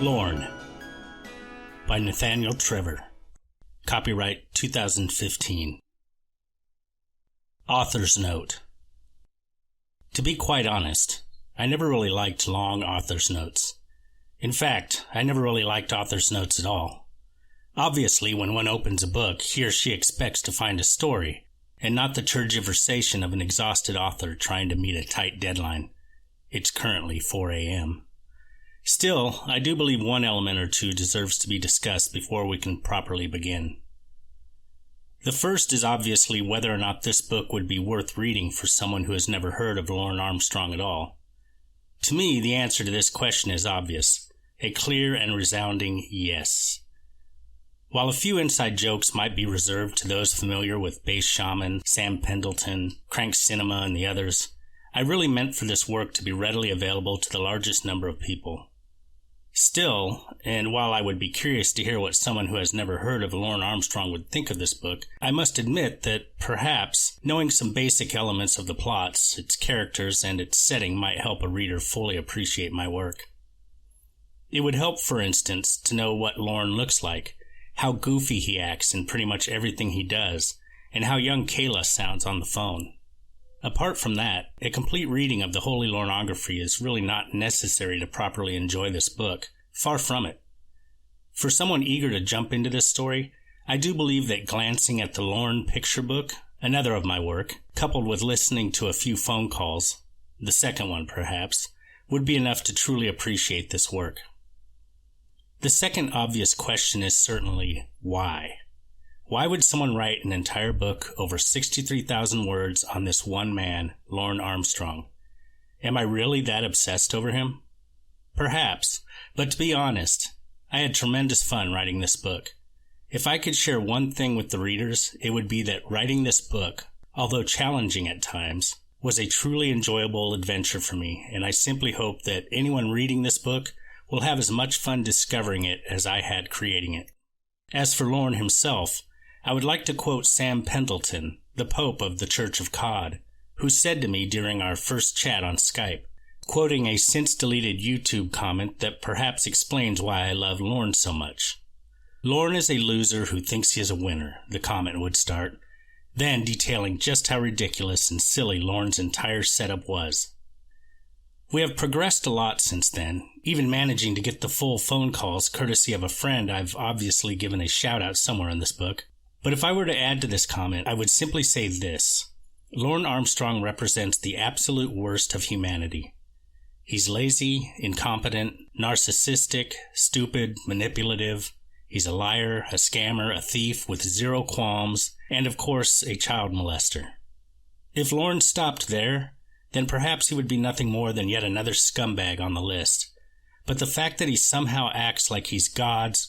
Lorne by Nathaniel Trevor. Copyright 2015. Author's Note. To be quite honest, I never really liked long author's notes. In fact, I never really liked author's notes at all. Obviously, when one opens a book, he or she expects to find a story, and not the tergiversation of an exhausted author trying to meet a tight deadline. It's currently 4 a.m. Still, I do believe one element or two deserves to be discussed before we can properly begin. The first is obviously whether or not this book would be worth reading for someone who has never heard of Lorne Armstrong at all. To me, the answer to this question is obvious, a clear and resounding yes. While a few inside jokes might be reserved to those familiar with BakedSalmon, Sam Pendleton, Crank Cinema, and the others, I really meant for this work to be readily available to the largest number of people. Still, and while I would be curious to hear what someone who has never heard of Lorne Armstrong would think of this book, I must admit that perhaps knowing some basic elements of the plots, its characters, and its setting might help a reader fully appreciate my work. It would help, for instance, to know what Lorne looks like, how goofy he acts in pretty much everything he does, and how young Kayla sounds on the phone. Apart from that, a complete reading of the Holy Lorneography is really not necessary to properly enjoy this book. Far from it. For someone eager to jump into this story, I do believe that glancing at the Lorne picture book, another of my work, coupled with listening to a few phone calls, the second one perhaps, would be enough to truly appreciate this work. The second obvious question is certainly why. Why would someone write an entire book over 63,000 words on this one man, Lorne Armstrong? Am I really that obsessed over him? Perhaps, but to be honest, I had tremendous fun writing this book. If I could share one thing with the readers, it would be that writing this book, although challenging at times, was a truly enjoyable adventure for me, and I simply hope that anyone reading this book will have as much fun discovering it as I had creating it. As for Lorne himself, I would like to quote Sam Pendleton, the Pope of the Church of Cod, who said to me during our first chat on Skype, quoting a since-deleted YouTube comment that perhaps explains why I love Lorne so much. "Lorne is a loser who thinks he is a winner," the comment would start, then detailing just how ridiculous and silly Lorne's entire setup was. We have progressed a lot since then, even managing to get the full phone calls courtesy of a friend I've obviously given a shout-out somewhere in this book. But if I were to add to this comment, I would simply say this. Lorne Armstrong represents the absolute worst of humanity. He's lazy, incompetent, narcissistic, stupid, manipulative. He's a liar, a scammer, a thief with zero qualms, and of course, a child molester. If Lorne stopped there, then perhaps he would be nothing more than yet another scumbag on the list. But the fact that he somehow acts like he's Cod's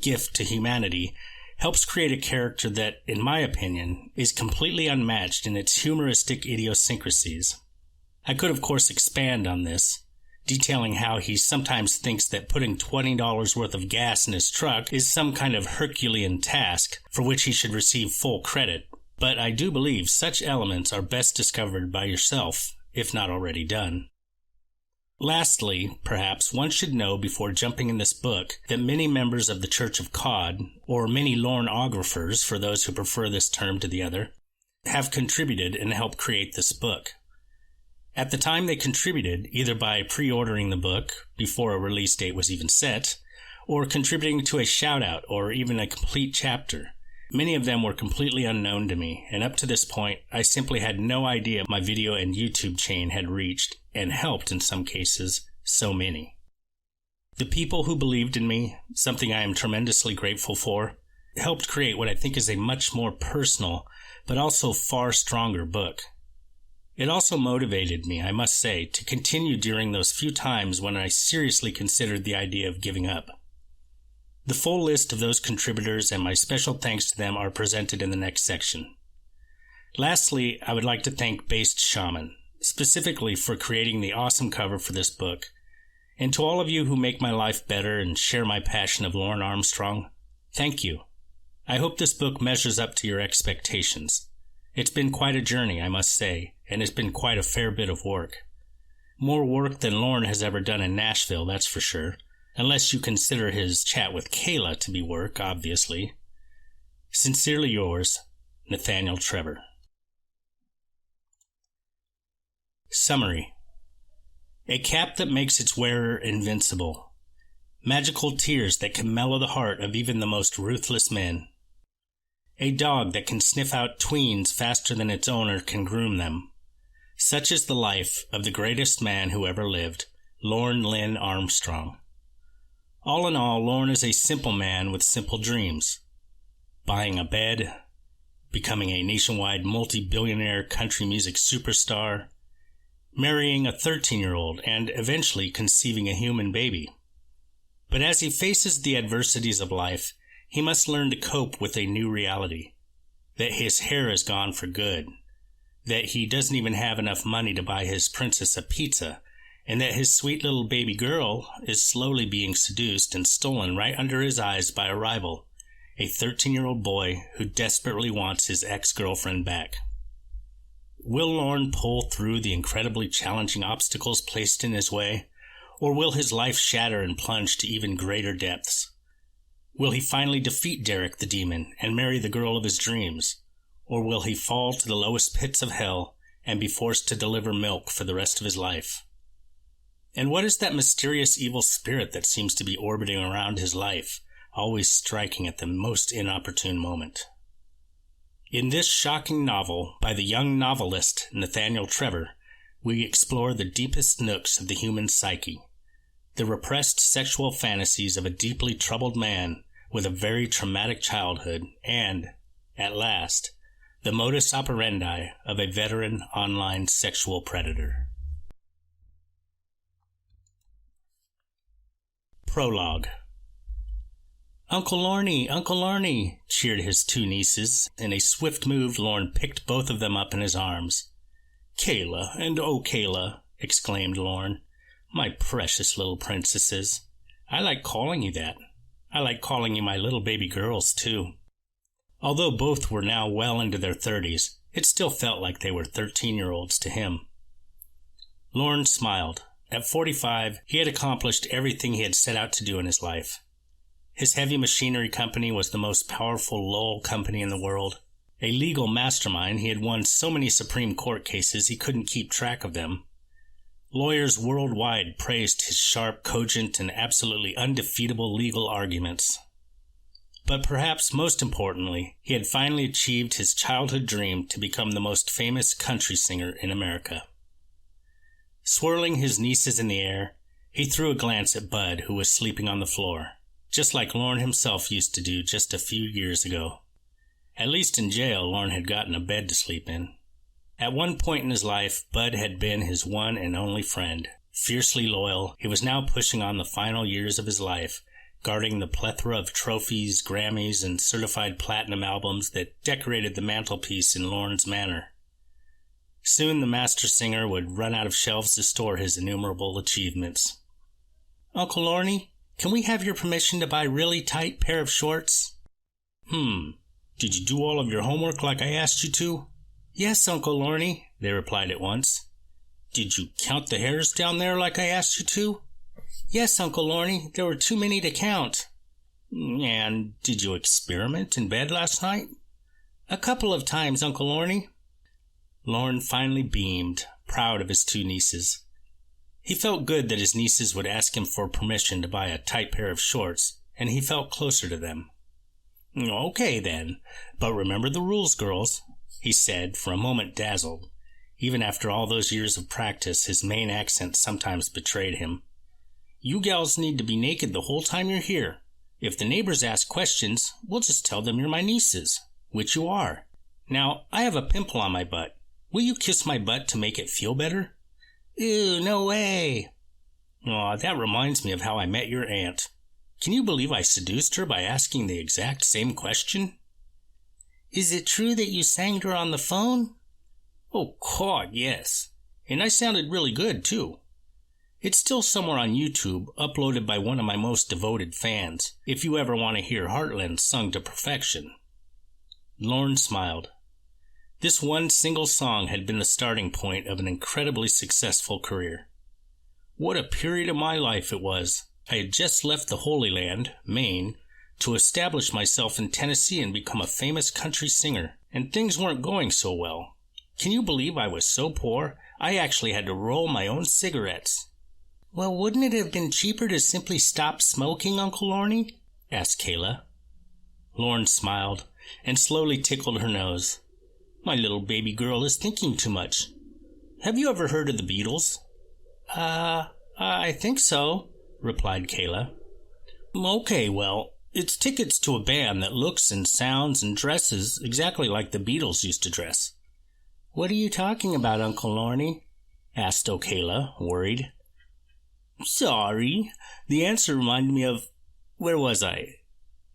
gift to humanity helps create a character that, in my opinion, is completely unmatched in its humoristic idiosyncrasies. I could, of course, expand on this, detailing how he sometimes thinks that putting $20 worth of gas in his truck is some kind of Herculean task for which he should receive full credit, but I do believe such elements are best discovered by yourself, if not already done. Lastly, perhaps one should know before jumping in this book that many members of the Church of Cod, or many Lorneographers for those who prefer this term to the other, have contributed and helped create this book. At the time they contributed, either by pre-ordering the book before a release date was even set, or contributing to a shout-out or even a complete chapter. Many of them were completely unknown to me, and up to this point, I simply had no idea my video and YouTube chain had reached, and helped in some cases, so many. The people who believed in me, something I am tremendously grateful for, helped create what I think is a much more personal, but also far stronger book. It also motivated me, I must say, to continue during those few times when I seriously considered the idea of giving up. The full list of those contributors and my special thanks to them are presented in the next section. Lastly, I would like to thank BakedSalmon, specifically for creating the awesome cover for this book. And to all of you who make my life better and share my passion of Lorne Armstrong, thank you. I hope this book measures up to your expectations. It's been quite a journey, I must say, and it's been quite a fair bit of work. More work than Lorne has ever done in Nashville, that's for sure. Unless you consider his chat with Kayla to be work, obviously. Sincerely yours, Nathaniel Trevor. Summary. A cap that makes its wearer invincible. Magical tears that can mellow the heart of even the most ruthless men. A dog that can sniff out tweens faster than its owner can groom them. Such is the life of the greatest man who ever lived, Lorne Lynn Armstrong. All in all, Lorne is a simple man with simple dreams. Buying a bed, becoming a nationwide multi-billionaire country music superstar, marrying a 13-year-old, and eventually conceiving a human baby. But as he faces the adversities of life, he must learn to cope with a new reality. That his hair is gone for good. That he doesn't even have enough money to buy his princess a pizza, and that his sweet little baby girl is slowly being seduced and stolen right under his eyes by a rival, a 13-year-old boy who desperately wants his ex-girlfriend back. Will Lorne pull through the incredibly challenging obstacles placed in his way, or will his life shatter and plunge to even greater depths? Will he finally defeat Derek the demon and marry the girl of his dreams, or will he fall to the lowest pits of hell and be forced to deliver milk for the rest of his life? And what is that mysterious evil spirit that seems to be orbiting around his life, always striking at the most inopportune moment? In this shocking novel by the young novelist Nathaniel Trevor, we explore the deepest nooks of the human psyche, the repressed sexual fantasies of a deeply troubled man with a very traumatic childhood, and, at last, the modus operandi of a veteran online sexual predator. Prologue. "Uncle Lorne, Uncle Lorne," cheered his two nieces. In a swift move, Lorne picked both of them up in his arms. "Kayla, and oh Kayla," exclaimed Lorne. "My precious little princesses. I like calling you that. I like calling you my little baby girls, too." Although both were now well into their 30s, it still felt like they were 13-year-olds to him. Lorne smiled. At 45, he had accomplished everything he had set out to do in his life. His heavy machinery company was the most powerful Lowell company in the world. A legal mastermind, he had won so many Supreme Court cases he couldn't keep track of them. Lawyers worldwide praised his sharp, cogent, and absolutely undefeatable legal arguments. But perhaps most importantly, he had finally achieved his childhood dream to become the most famous country singer in America. Swirling his nieces in the air, he threw a glance at Bud, who was sleeping on the floor, just like Lorne himself used to do just a few years ago. At least in jail, Lorne had gotten a bed to sleep in. At one point in his life, Bud had been his one and only friend. Fiercely loyal, he was now pushing on the final years of his life, guarding the plethora of trophies, Grammys, and certified platinum albums that decorated the mantelpiece in Lorne's manor. Soon the master singer would run out of shelves to store his innumerable achievements. "Uncle Lorne, can we have your permission to buy a really tight pair of shorts?" Did you do all of your homework like I asked you to?" "Yes, Uncle Lorne," they replied at once. "Did you count the hairs down there like I asked you to?" "Yes, Uncle Lorne, there were too many to count." "And did you experiment in bed last night?" "A couple of times, Uncle Lorne." Lorne finally beamed, proud of his two nieces. He felt good that his nieces would ask him for permission to buy a tight pair of shorts, and he felt closer to them. "Okay, then. But remember the rules, girls," he said, for a moment dazzled. Even after all those years of practice, his Maine accent sometimes betrayed him. "You gals need to be naked the whole time you're here. If the neighbors ask questions, we'll just tell them you're my nieces, which you are. Now, I have a pimple on my butt. Will you kiss my butt to make it feel better?" "Ew, no way." "Aw, that reminds me of how I met your aunt. Can you believe I seduced her by asking the exact same question?" "Is it true that you sang to her on the phone?" "Oh, God, yes. And I sounded really good, too. It's still somewhere on YouTube, uploaded by one of my most devoted fans, if you ever want to hear Heartland sung to perfection." Lorne smiled. This one single song had been the starting point of an incredibly successful career. What a period of my life it was. I had just left the Holy Land, Maine, to establish myself in Tennessee and become a famous country singer, and things weren't going so well. Can you believe I was so poor? I actually had to roll my own cigarettes. Well, wouldn't it have been cheaper to simply stop smoking, Uncle Lorne? Asked Kayla. Lorne smiled and slowly tickled her nose. My little baby girl is thinking too much. Have you ever heard of the Beatles? I think so, replied Kayla. Okay, well, it's tickets to a band that looks and sounds and dresses exactly like the Beatles used to dress. What are you talking about, Uncle Lorne? Asked Kayla, worried. Sorry, the answer reminded me of... Where was I?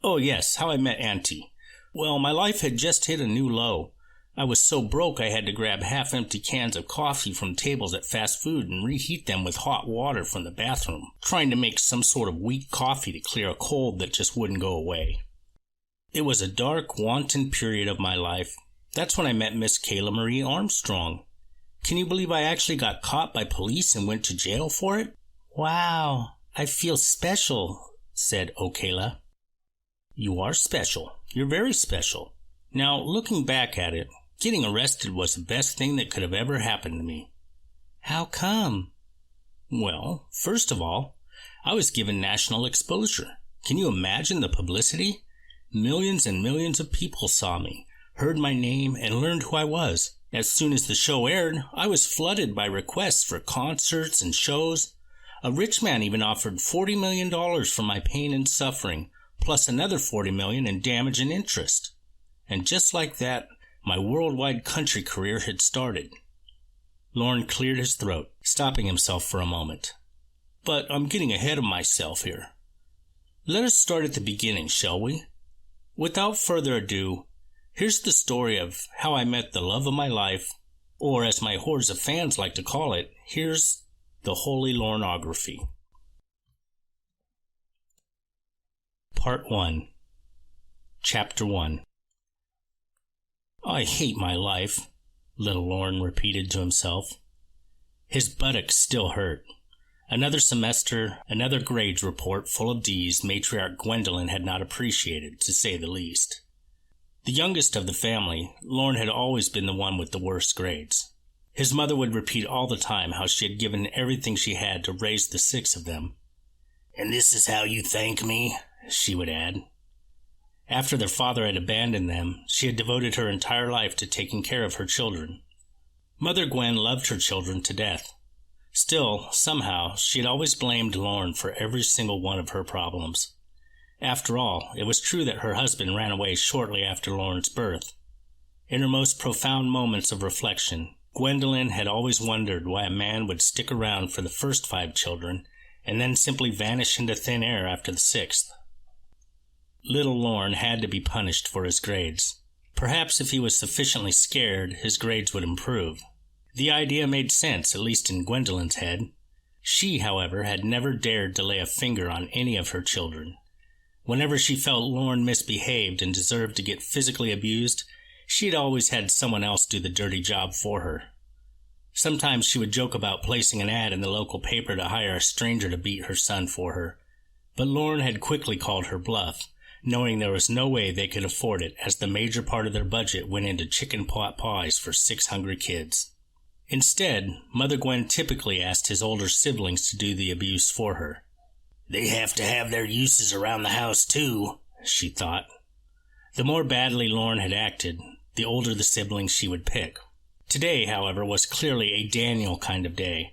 Oh, yes, how I met Auntie. Well, my life had just hit a new low. I was so broke I had to grab half-empty cans of coffee from tables at fast food and reheat them with hot water from the bathroom, trying to make some sort of weak coffee to clear a cold that just wouldn't go away. It was a dark, wanton period of my life. That's when I met Miss Kayla Marie Armstrong. Can you believe I actually got caught by police and went to jail for it? Wow, I feel special, said Kayla. You are special. You're very special. Now, looking back at it, getting arrested was the best thing that could have ever happened to me. How come? Well, first of all, I was given national exposure. Can you imagine the publicity? Millions and millions of people saw me, heard my name, and learned who I was. As soon as the show aired, I was flooded by requests for concerts and shows. A rich man even offered $40 million for my pain and suffering, plus another $40 million in damage and interest. And just like that, my worldwide country career had started. Lorne cleared his throat, stopping himself for a moment. But I'm getting ahead of myself here. Let us start at the beginning, shall we? Without further ado, here's the story of how I met the love of my life, or as my hordes of fans like to call it, here's the Holy Lorneography. Part 1. Chapter 1. I hate my life, little Lorne repeated to himself. His buttocks still hurt. Another semester, another grades report full of D's matriarch Gwendolyn had not appreciated, to say the least. The youngest of the family, Lorne had always been the one with the worst grades. His mother would repeat all the time how she had given everything she had to raise the 6 of them. And this is how you thank me, she would add. After their father had abandoned them, she had devoted her entire life to taking care of her children. Mother Gwen loved her children to death. Still, somehow, she had always blamed Lorne for every single one of her problems. After all, it was true that her husband ran away shortly after Lorne's birth. In her most profound moments of reflection, Gwendolyn had always wondered why a man would stick around for the first 5 children and then simply vanish into thin air after the 6th. Little Lorne had to be punished for his grades. Perhaps if he was sufficiently scared, his grades would improve. The idea made sense, at least in Gwendolyn's head. She, however, had never dared to lay a finger on any of her children. Whenever she felt Lorne misbehaved and deserved to get physically abused, she had always had someone else do the dirty job for her. Sometimes she would joke about placing an ad in the local paper to hire a stranger to beat her son for her. But Lorne had quickly called her bluff, knowing there was no way they could afford it, as the major part of their budget went into chicken pot pies for 6 hungry kids. Instead, Mother Gwen typically asked his older siblings to do the abuse for her. They have to have their uses around the house, too, she thought. The more badly Lorne had acted, the older the siblings she would pick. Today, however, was clearly a Daniel kind of day.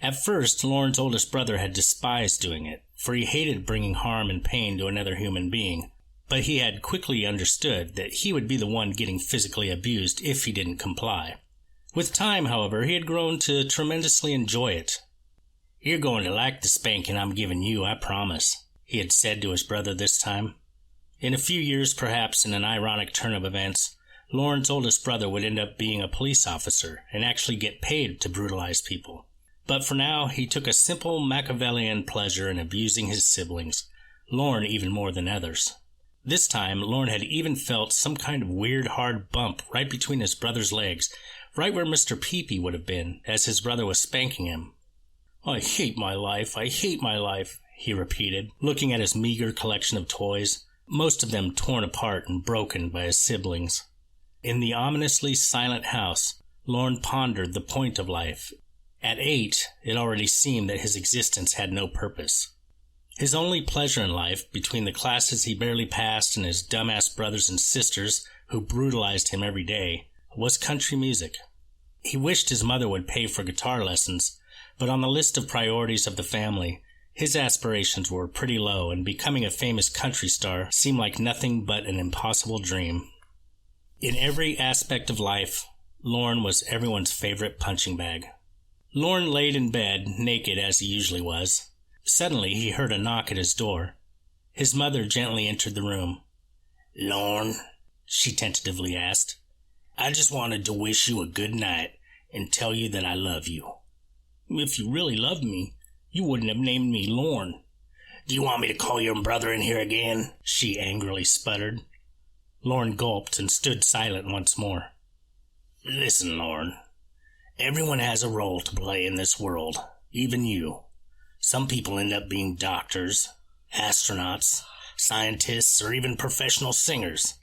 At first, Lorne's oldest brother had despised doing it, for he hated bringing harm and pain to another human being, but he had quickly understood that he would be the one getting physically abused if he didn't comply. With time, however, he had grown to tremendously enjoy it. You're going to like the spanking I'm giving you, I promise, he had said to his brother this time. In a few years, perhaps in an ironic turn of events, Lorne's oldest brother would end up being a police officer and actually get paid to brutalize people. But for now, he took a simple Machiavellian pleasure in abusing his siblings, Lorne even more than others. This time, Lorne had even felt some kind of weird hard bump right between his brother's legs, right where Mr. Peepee would have been, as his brother was spanking him. I hate my life, he repeated, looking at his meager collection of toys, most of them torn apart and broken by his siblings. In the ominously silent house, Lorne pondered the point of life. At 8, it already seemed that his existence had no purpose. His only pleasure in life, between the classes he barely passed and his dumbass brothers and sisters who brutalized him every day, was country music. He wished his mother would pay for guitar lessons, but on the list of priorities of the family, his aspirations were pretty low, and becoming a famous country star seemed like nothing but an impossible dream. In every aspect of life, Lorne was everyone's favorite punching bag. Lorne laid in bed, naked as he usually was. Suddenly he heard a knock at his door. His mother gently entered the room. "Lorne," she tentatively asked, "I just wanted to wish you a good night and tell you that I love you." "If you really loved me, you wouldn't have named me Lorne." "Do you want me to call your brother in here again?" she angrily sputtered. Lorne gulped and stood silent once more. "Listen, Lorne. Everyone has a role to play in this world, even you. Some people end up being doctors, astronauts, scientists, or even professional singers.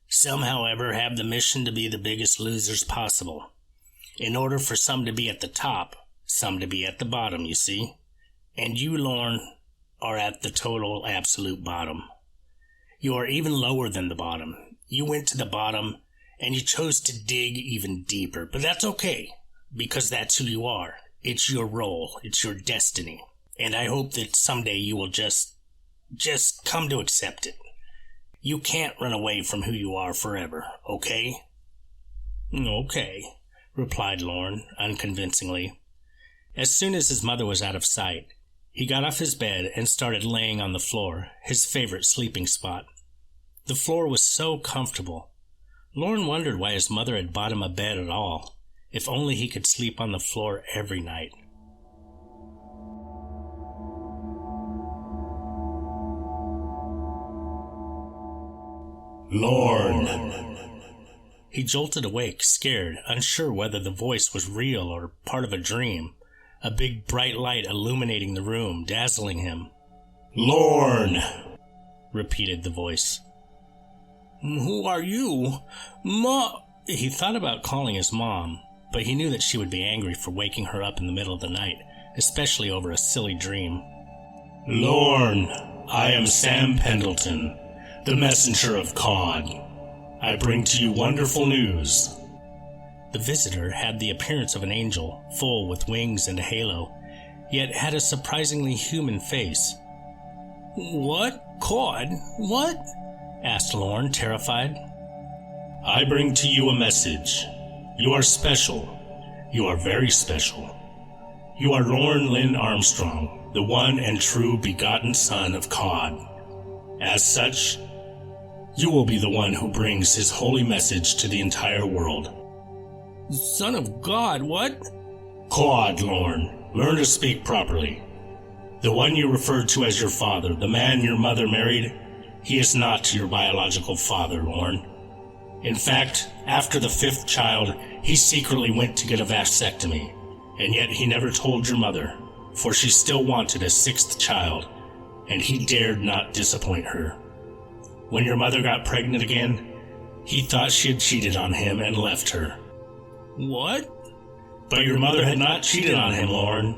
Some, however, have the mission to be the biggest losers possible. In order for some to be at the top, some to be at the bottom, you see. And you, Lorne, are at the total absolute bottom. You are even lower than the bottom. You went to the bottom, and you chose to dig even deeper. But that's okay, because that's who you are. It's your role. It's your destiny. And I hope that someday you will just come to accept it. You can't run away from who you are forever, okay?" "Okay," replied Lorne, unconvincingly. As soon as his mother was out of sight, he got off his bed and started laying on the floor, his favorite sleeping spot. The floor was so comfortable. Lorne wondered why his mother had bought him a bed at all, if only he could sleep on the floor every night. Lorne. He jolted awake, scared, unsure whether the voice was real or part of a dream, a big bright light illuminating the room, dazzling him. "Lorne," repeated the voice. "Who are you? Ma—" He thought about calling his mom, but he knew that she would be angry for waking her up in the middle of the night, especially over a silly dream. "Lorne, I am Sam Pendleton, the messenger of Cod. I bring to you wonderful news." The visitor had the appearance of an angel, full with wings and a halo, yet had a surprisingly human face. "What? Cod? What?" asked Lorne, terrified. "I bring to you a message. You are special. You are very special. You are Lorne Lynn Armstrong, the one and true begotten son of Cod. As such, you will be the one who brings his holy message to the entire world." "Son of God, what?" "Cod, Lorne. Learn to speak properly. The one you referred to as your father, the man your mother married, he is not your biological father, Lorne. In fact, after the 5th child, he secretly went to get a vasectomy, and yet he never told your mother, for she still wanted a 6th child, and he dared not disappoint her. When your mother got pregnant again, he thought she had cheated on him and left her." "What?" "But your mother had not cheated on him, Lorne.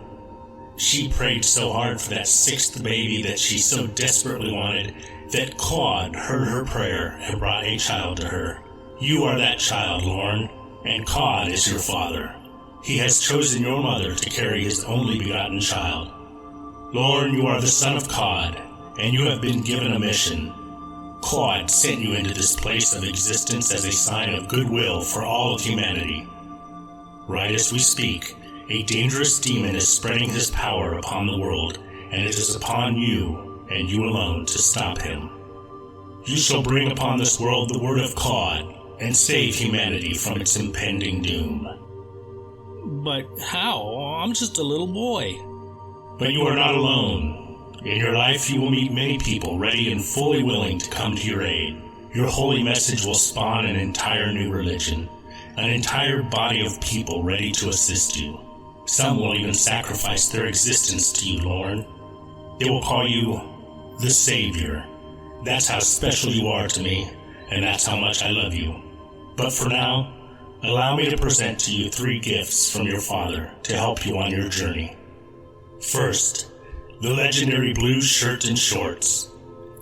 She prayed so hard for that 6th baby that she so desperately wanted that Cod heard her prayer and brought a child to her. You are that child, Lorne, and Cod is your father. He has chosen your mother to carry his only begotten child. Lorne, you are the son of Cod, and you have been given a mission. Cod sent you into this place of existence as a sign of goodwill for all of humanity. Right as we speak, a dangerous demon is spreading his power upon the world, and it is upon you, and you alone, to stop him. You shall bring upon this world the word of Cod, and save humanity from its impending doom." "But how? I'm just a little boy." "But you are not alone. In your life you will meet many people ready and fully willing to come to your aid. Your holy message will spawn an entire new religion, an entire body of people ready to assist you. Some will even sacrifice their existence to you, Lorne. They will call you the Savior. That's how special you are to me, and that's how much I love you. But for now, allow me to present to you 3 gifts from your father to help you on your journey. First, the legendary blue shirt and shorts.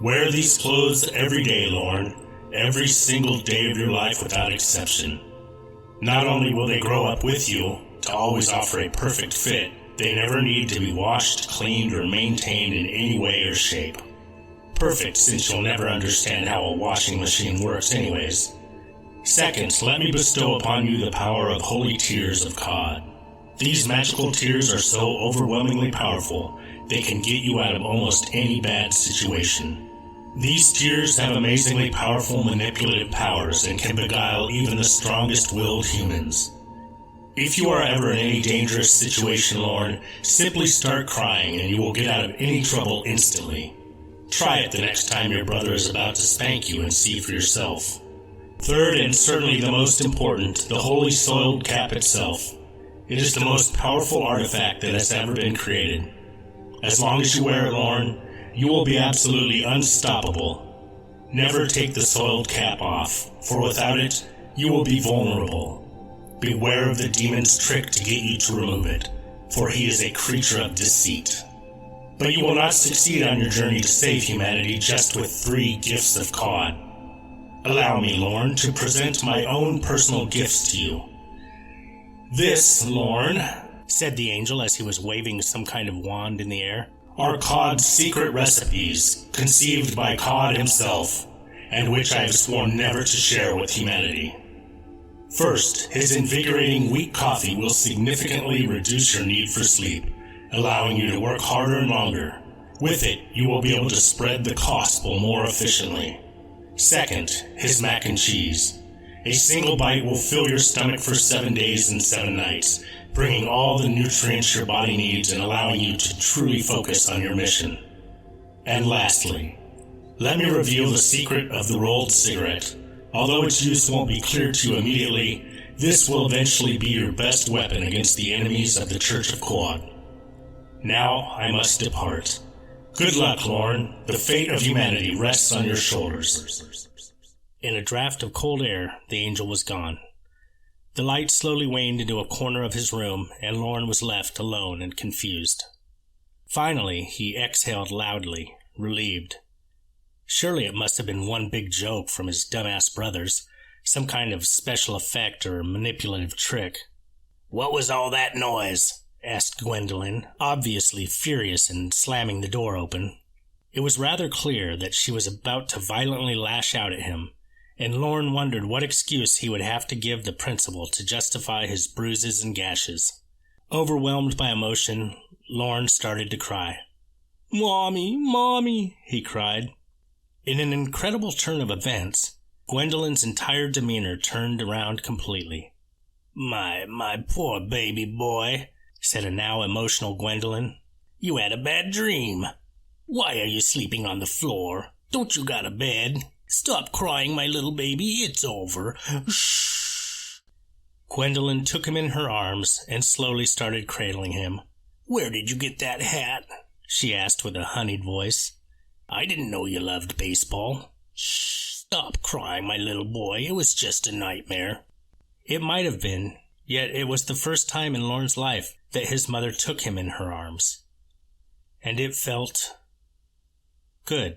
Wear these clothes every day, Lorne, every single day of your life without exception. Not only will they grow up with you to always offer a perfect fit, they never need to be washed, cleaned, or maintained in any way or shape. Perfect, since you'll never understand how a washing machine works anyways. Second, let me bestow upon you the power of holy tears of cod. These magical tears are so overwhelmingly powerful, they can get you out of almost any bad situation. These tears have amazingly powerful manipulative powers and can beguile even the strongest-willed humans. If you are ever in any dangerous situation, Lorne, simply start crying and you will get out of any trouble instantly. Try it the next time your brother is about to spank you and see for yourself. Third, and certainly the most important, the holy soiled cap itself. It is the most powerful artifact that has ever been created. As long as you wear it, Lorne, you will be absolutely unstoppable. Never take the soiled cap off, for without it, you will be vulnerable. Beware of the demon's trick to get you to remove it, for he is a creature of deceit. But you will not succeed on your journey to save humanity just with 3 gifts of cod. Allow me, Lorne, to present my own personal gifts to you. This, Lorne, said the angel as he was waving some kind of wand in the air, are Cod's secret recipes, conceived by Cod himself, and which I have sworn never to share with humanity. First, his invigorating wheat coffee will significantly reduce your need for sleep, allowing you to work harder and longer. With it, you will be able to spread the gospel more efficiently. Second, his mac and cheese. A single bite will fill your stomach for 7 days and 7 nights, bringing all the nutrients your body needs and allowing you to truly focus on your mission. And lastly, let me reveal the secret of the rolled cigarette. Although its use won't be clear to you immediately, this will eventually be your best weapon against the enemies of the Church of Quad. Now I must depart. Good luck, Lorne. The fate of humanity rests on your shoulders. In a draft of cold air, the angel was gone. The light slowly waned into a corner of his room, and Lorne was left alone and confused. Finally, he exhaled loudly, relieved. Surely it must have been one big joke from his dumbass brothers, some kind of special effect or manipulative trick. "What was all that noise?" asked Gwendolyn, obviously furious and slamming the door open. It was rather clear that she was about to violently lash out at him, and Lorne wondered what excuse he would have to give the principal to justify his bruises and gashes. Overwhelmed by emotion, Lorne started to cry. "Mommy, Mommy," he cried. In an incredible turn of events, Gwendolyn's entire demeanor turned around completely. My poor baby boy," said a now emotional Gwendolyn. "You had a bad dream. Why are you sleeping on the floor? Don't you got a bed? Stop crying, my little baby. It's over. Shh." Gwendolyn took him in her arms and slowly started cradling him. "Where did you get that hat?" she asked with a honeyed voice. "I didn't know you loved baseball. Shh, stop crying, my little boy. It was just a nightmare." It might have been, yet it was the first time in Lorne's life that his mother took him in her arms. And it felt good.